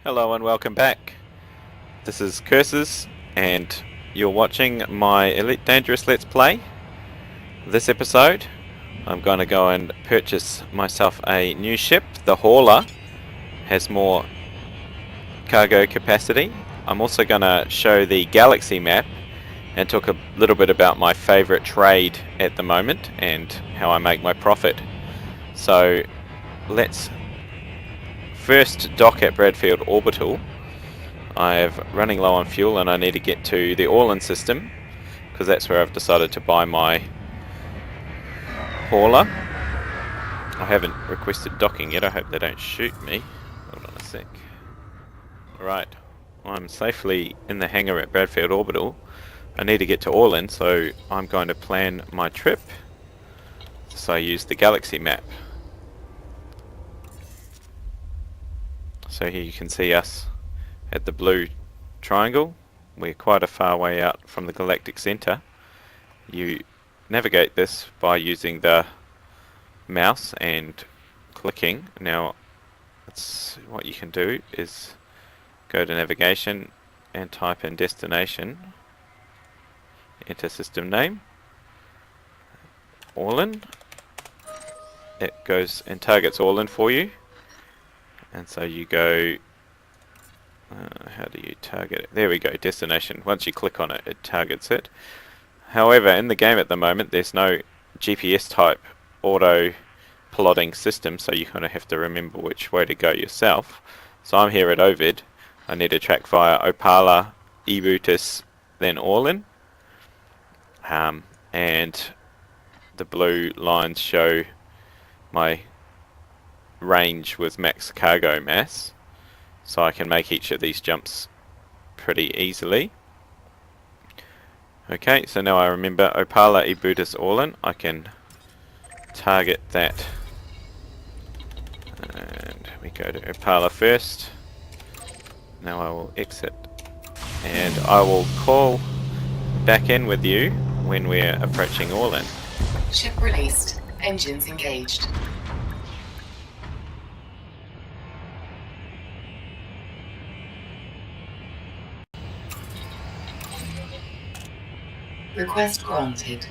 Hello and welcome back. This is Curses and you're watching my Elite Dangerous Let's Play. This episode I'm going to go and purchase myself a new ship. The Hauler has more cargo capacity. I'm also going to show the galaxy map and talk a little bit about my favourite trade at the moment and how I make my profit. So let's first dock at Bradfield Orbital. I'm running low on fuel and I need to get to the all-in system because that's where I've decided to buy my hauler. I haven't requested docking yet. I hope they don't shoot me. Hold on a sec. Right, I'm safely in the hangar at Bradfield Orbital. I need to get to all-in, so I'm going to plan my trip. So I use the galaxy map. So here you can see us at the blue triangle. We're quite a far way out from the galactic center. You navigate this by using the mouse and clicking. Now what you can do is go to navigation and type in destination, enter system name, all-in. It goes and targets all-in for you, and so you go how do you target it? There we go, destination. Once you click on it, it targets it. However, in the game at the moment, there's no GPS type auto plotting system, so you kind of have to remember which way to go yourself. So I'm here at Ovid. I need to track via Opala, Ebutus, then all-in. And the blue lines show my range with max cargo mass. So I can make each of these jumps pretty easily. Okay, so now I remember Opala, Ebutus, all-in. I can target that. And we go to Opala first. Now I will exit. And I will call back in with you when we're approaching all-in. Ship released. Engines engaged. Request granted.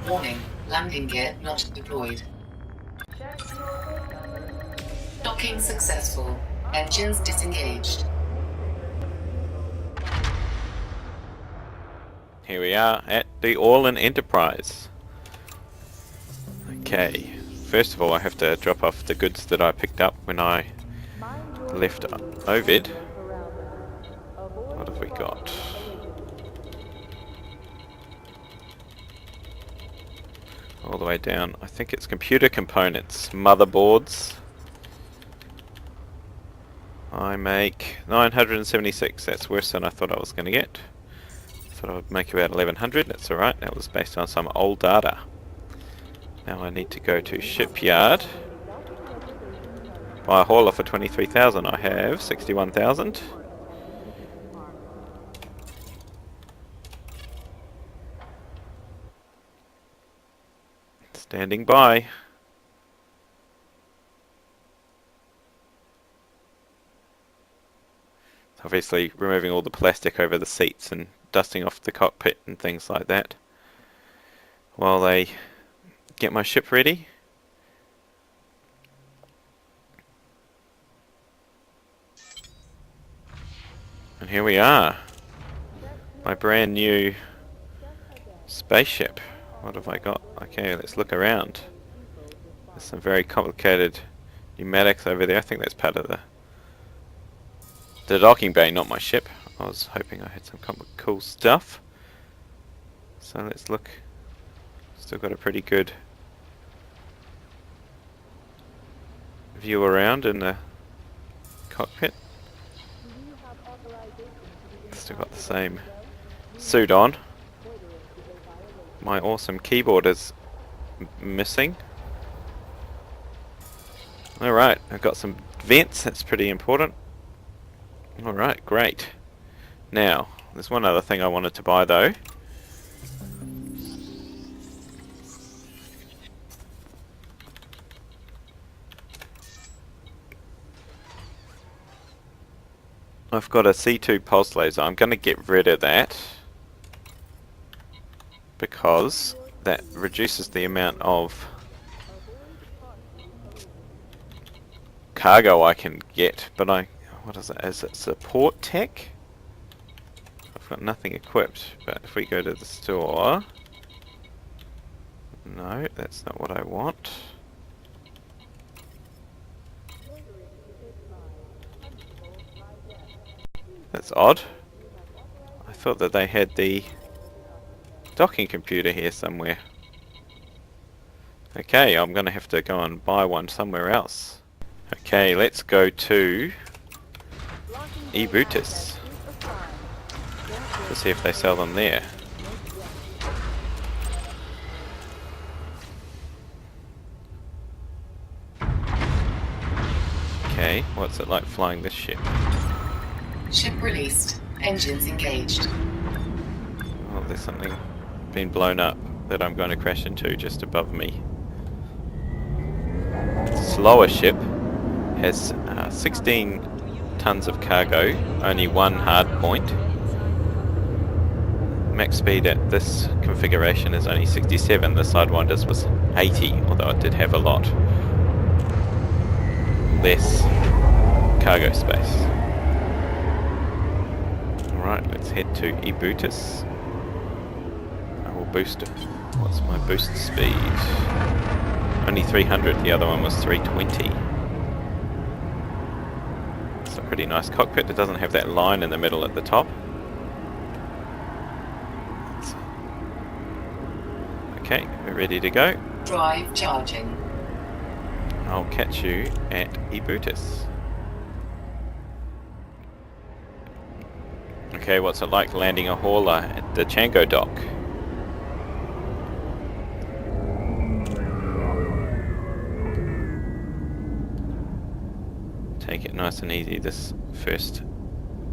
Warning, landing gear not deployed. Docking successful. Engines disengaged. Here we are at the all-in Enterprise. Okay, first of all I have to drop off the goods that I picked up when I left Ovid. What have we got? All the way down, I think it's computer components, motherboards. I make 976, that's worse than I thought I was going to get. Thought I would make about 1100, that's alright, that was based on some old data. Now I need to go to shipyard. Buy a hauler for 23,000, I have 61,000. Standing by. Obviously removing all the plastic over the seats and dusting off the cockpit and things like that while they get my ship ready. And here we are, my brand new spaceship. What have I got? Okay, let's look around. There's some very complicated pneumatics over there. I think that's part of the docking bay, not my ship. I was hoping I had some cool stuff. So let's look. Still got a pretty good view around in the cockpit. Still got the same suit on. My awesome keyboard is missing. Alright, I've got some vents, that's pretty important. Alright, great. Now, there's one other thing I wanted to buy though. I've got a C2 pulse laser. I'm going to get rid of that because that reduces the amount of cargo I can get. But what is it? Is it support tech? I've got nothing equipped. But if we go to the store, no, that's not what I want. That's odd. I thought that they had the docking computer here somewhere. Okay, I'm going to have to go and buy one somewhere else. Okay, let's go to Ebutis to see if they sell them there. Okay, what's it like flying this ship? Ship released. Engines engaged. Oh, there's something been blown up that I'm going to crash into just above me. Slower ship has 16 tons of cargo, only one hard point. Max speed at this configuration is only 67, the Sidewinder's was 80, although it did have a lot less cargo space. Alright, let's head to Ebutis. I will boost it. What's my boost speed? Only 300, the other one was 320. It's a pretty nice cockpit. It doesn't have that line in the middle at the top. Okay, we're ready to go. Drive charging. I'll catch you at Ebutis. Okay, what's it like landing a hauler at the Chango dock? Take it nice and easy this first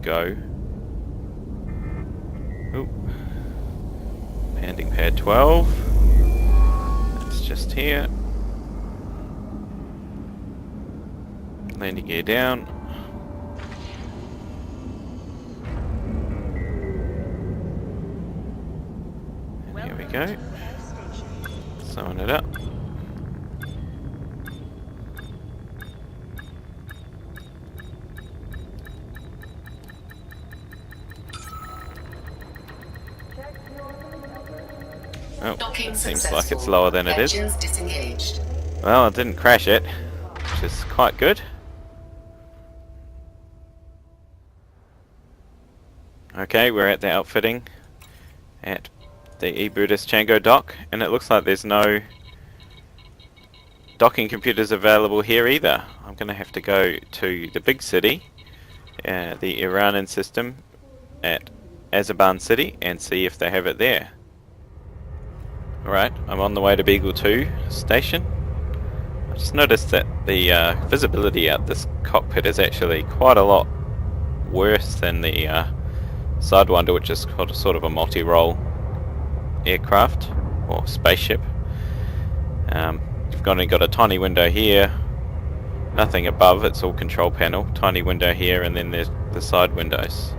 go. Ooh. Landing pad 12. That's just here. Landing gear down. And here we go. Sewing it up. Oh, Docking it seems successful. like it's lower than it is. Engines disengaged. Well, I didn't crash it, which is quite good. Okay, we're at the outfitting at the Ebutis Chango dock, and it looks like there's no docking computers available here either. I'm going to have to go to the big city, the Iranian system at Azerbaijan City, and see if they have it there. Alright, I'm on the way to Beagle 2 station. I just noticed that the visibility out this cockpit is actually quite a lot worse than the Sidewinder, which is sort of a multi-role aircraft or spaceship. You've only got a tiny window here, nothing above, it's all control panel, tiny window here, and then there's the side windows.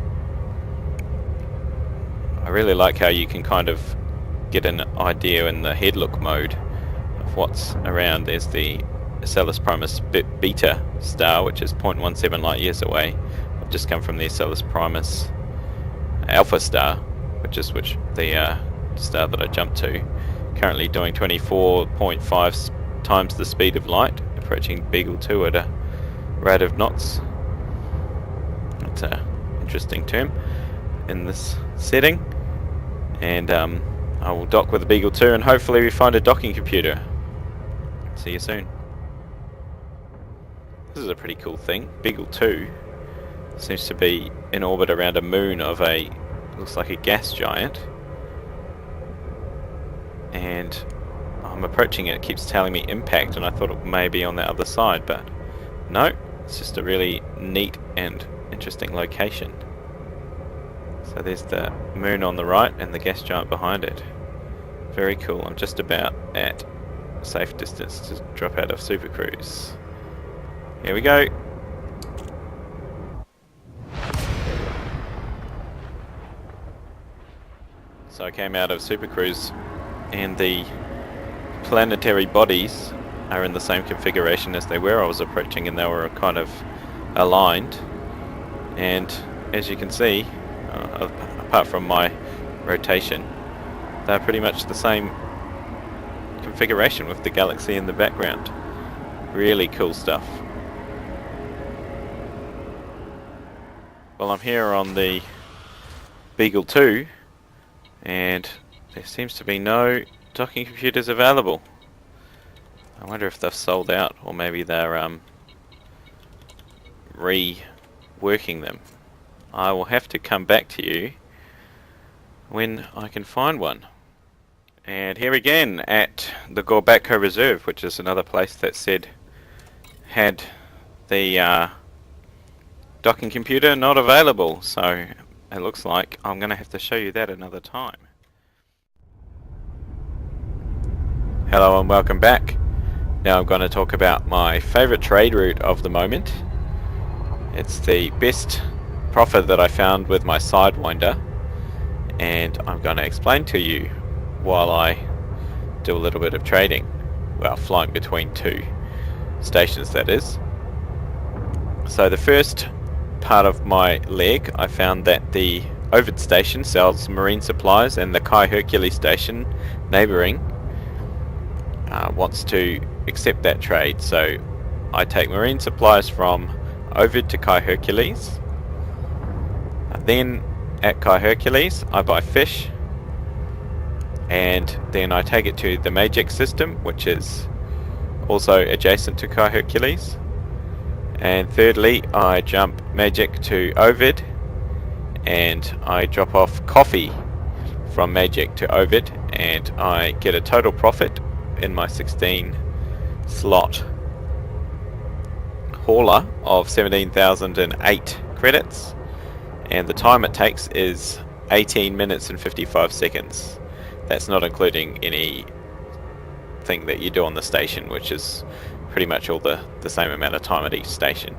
I really like how you can kind of get an idea in the head look mode of what's around. There's the Acellus Primus Beta star, which is 0.17 light years away. I've just come from the Acellus Primus Alpha star, which is the star that I jumped to. Currently doing 24.5 times the speed of light, approaching Beagle 2 at a rate of knots. That's an interesting term in this setting. And I will dock with the Beagle 2 and hopefully we find a docking computer. See you soon. This is a pretty cool thing. Beagle 2 seems to be in orbit around a moon of looks like a gas giant. And I'm approaching it, it keeps telling me impact, and I thought it may be on the other side, but No, it's just a really neat and interesting location. So there's the moon on the right and the gas giant behind it. Very cool. I'm just about at safe distance to drop out of Super Cruise. Here we go. So I came out of Super Cruise and the planetary bodies are in the same configuration as they were I was approaching, and they were kind of aligned. And as you can see, apart from my rotation, they're pretty much the same configuration with the galaxy in the background. Really cool stuff. Well, I'm here on the Beagle 2 and there seems to be no docking computers available. I wonder if they've sold out, or maybe they're reworking them. I will have to come back to you when I can find one. And here again at the Gorbatko Reserve, which is another place that said had the docking computer not available, so it looks like I'm going to have to show you that another time. Hello and welcome back. Now I'm going to talk about my favourite trade route of the moment. It's the best profit that I found with my Sidewinder, and I'm going to explain to you while I do a little bit of trading. Well, flying between two stations, that is. So the first part of my leg, I found that the Ovid station sells marine supplies, and the Kai Hercules station, neighbouring, wants to accept that trade. So I take marine supplies from Ovid to Kai Hercules. Then at Kai Hercules I buy fish, and then I take it to the Magec system, which is also adjacent to Kai Hercules. And thirdly, I jump Magec to Ovid, and I drop off coffee from Magec to Ovid, and I get a total profit in my 16 slot hauler of 17,008 credits, and the time it takes is 18 minutes and 55 seconds. That's not including anything that you do on the station, which is pretty much all the same amount of time at each station.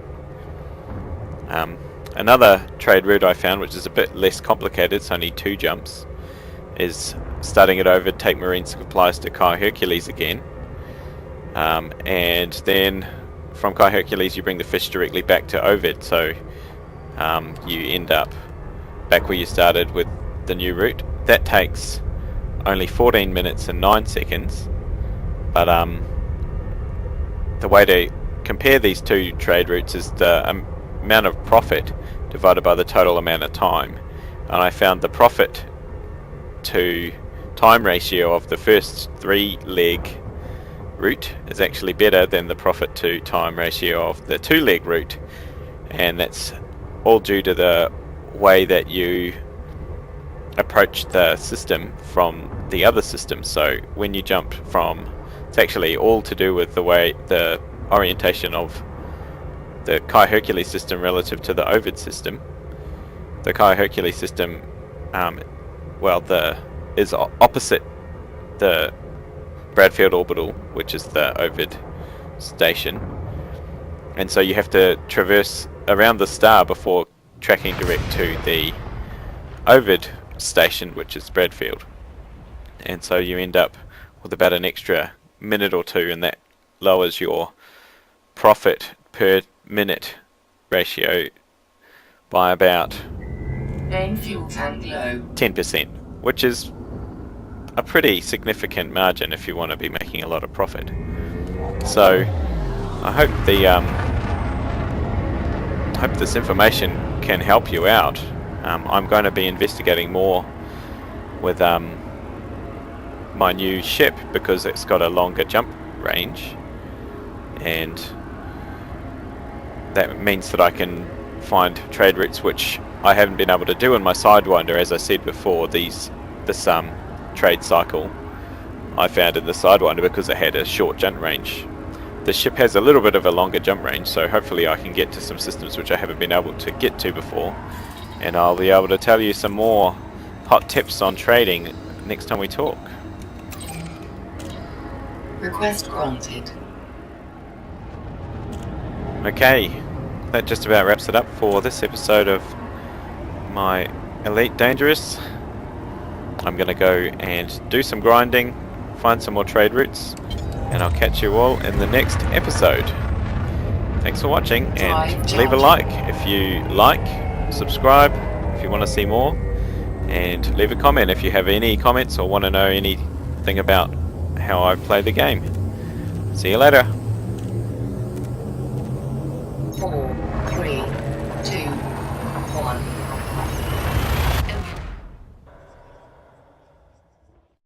Another trade route I found, which is a bit less complicated, it's only 2 jumps, is starting it over, take marine supplies to Kai Hercules again, and then from Kai Hercules you bring the fish directly back to Ovid, so you end up back where you started with the new route. That takes only 14 minutes and 9 seconds, but the way to compare these two trade routes is the amount of profit divided by the total amount of time, and I found the profit to time ratio of the first 3-leg route is actually better than the profit to time ratio of the 2-leg route, and that's all due to the way that you approach the system from the other system. So when you jump from, it's actually all to do with the way the orientation of the Kai Hercules system relative to the Ovid system. The Kai Hercules system is opposite the Bradfield orbital, which is the Ovid station, and so you have to traverse around the star before tracking direct to the Ovid station, which is Bradfield, and so you end up with about an extra minute or two, and that lowers your profit per minute ratio by about Main fuel tank low. 10%, which is a pretty significant margin if you want to be making a lot of profit. So I hope this information can help you out. I'm going to be investigating more with my new ship, because it's got a longer jump range, and that means that I can find trade routes which I haven't been able to do in my Sidewinder. As I said before, this trade cycle I found in the Sidewinder because it had a short jump range. The ship has a little bit of a longer jump range, so hopefully I can get to some systems which I haven't been able to get to before, and I'll be able to tell you some more hot tips on trading next time we talk. Request granted. Okay, that just about wraps it up for this episode of my Elite Dangerous. I'm going to go and do some grinding, find some more trade routes, and I'll catch you all in the next episode. Thanks for watching, and leave a like if you like, subscribe if you want to see more, and leave a comment if you have any comments or want to know anything about how I play the game. See you later. 4